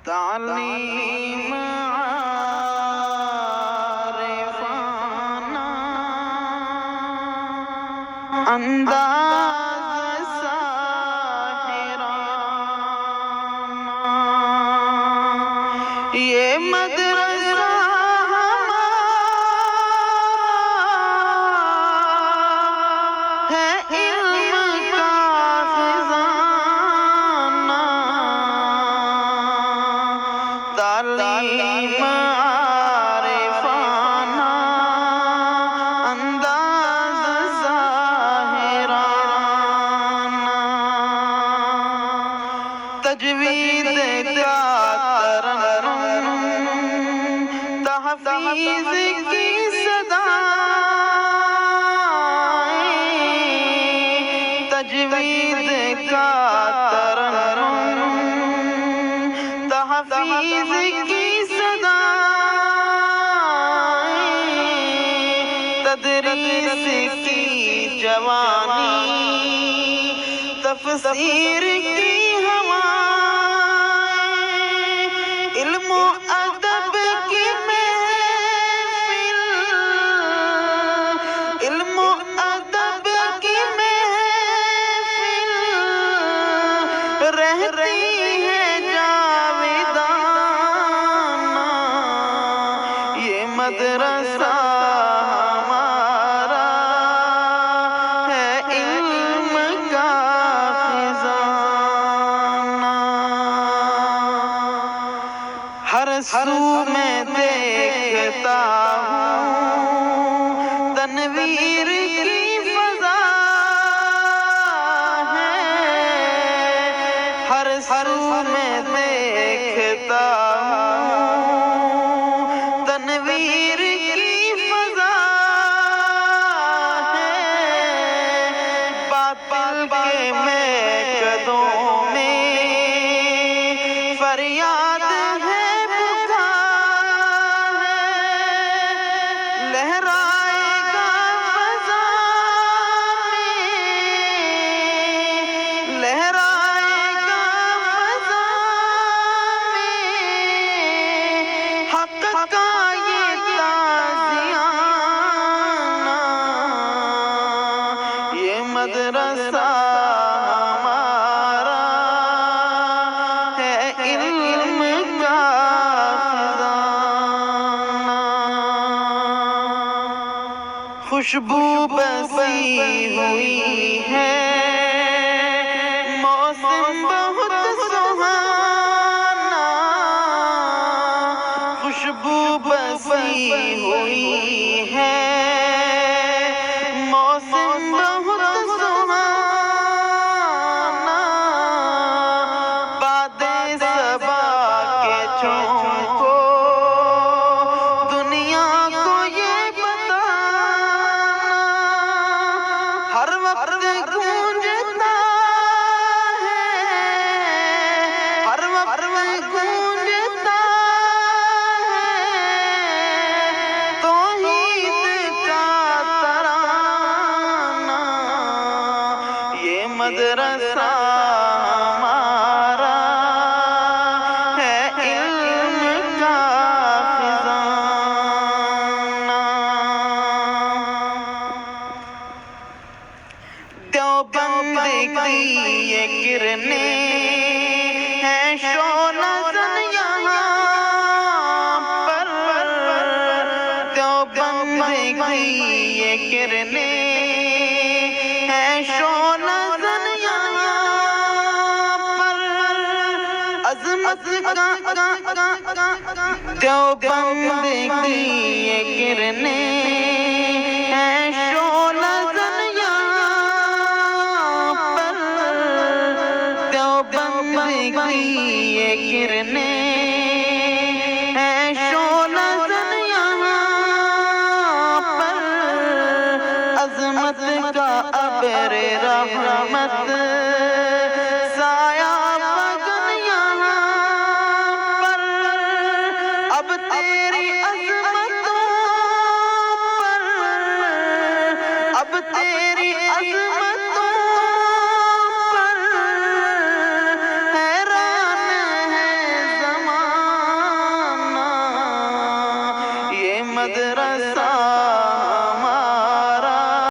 تعلیم عارفانہ انداز ساحرانہ یہ مدرسہ تعلیم عارفانہ انداز ظاہرانہ تجوید کا ترنم تحفیظ کی صدائیں تجوید کا ترنم تحفیظ کی صدائیں تدریس کی جوانی تفسیر کی ہوائیں علم و ادب کی محفل علم و ادب کی محفل رہتی ہے جاویدانہ یہ مدرسہ ہمارا ہے علم کا خزانہ ہر سو میں دیکھتا ہوں تنویر کی فضا ہے ہر سو میں دیکھتا ہوں تنویر کی فضا ہے باطل کے میکدوں میں فریاد ہے بکا ہے لہرائے گا فضا میں لہرائے گا فضا میں حق کا یہ تازیانہ یہ مدرسہ ہمارا ہے علم کا خزانہ خوشبو بسی ہوئی ہے موسم بہت سہانا خوشبو بسی ہوئی ہے موسم بہت سہانا باد صبا کے چھونکو دنیا کو یہ بتانا ہر وقت گونجتا ہے ہر وقت گونجتا ہے توحید کا ترانہ یہ مدرسہ ہمارا ہے علم کا خزانہ دیوبند کی یہ کرنیں ہیں شعلہ زن یہاں پر دیوبند کی یہ کرنیں ہیں شعلہ زن یہاں پر عظمت دیوبند کی یہ کرنیں ہیں شعلہ زن یہاں پر دیوبند کی یہ کرنیں ہیں شعلہ زن یہاں پر عظمت کا ابر رحمت سایہ فگن یہاں پر اب تیری عظمتوں پر اب تیری عظمتوں پر حیران ہے زمانہ مدرسہ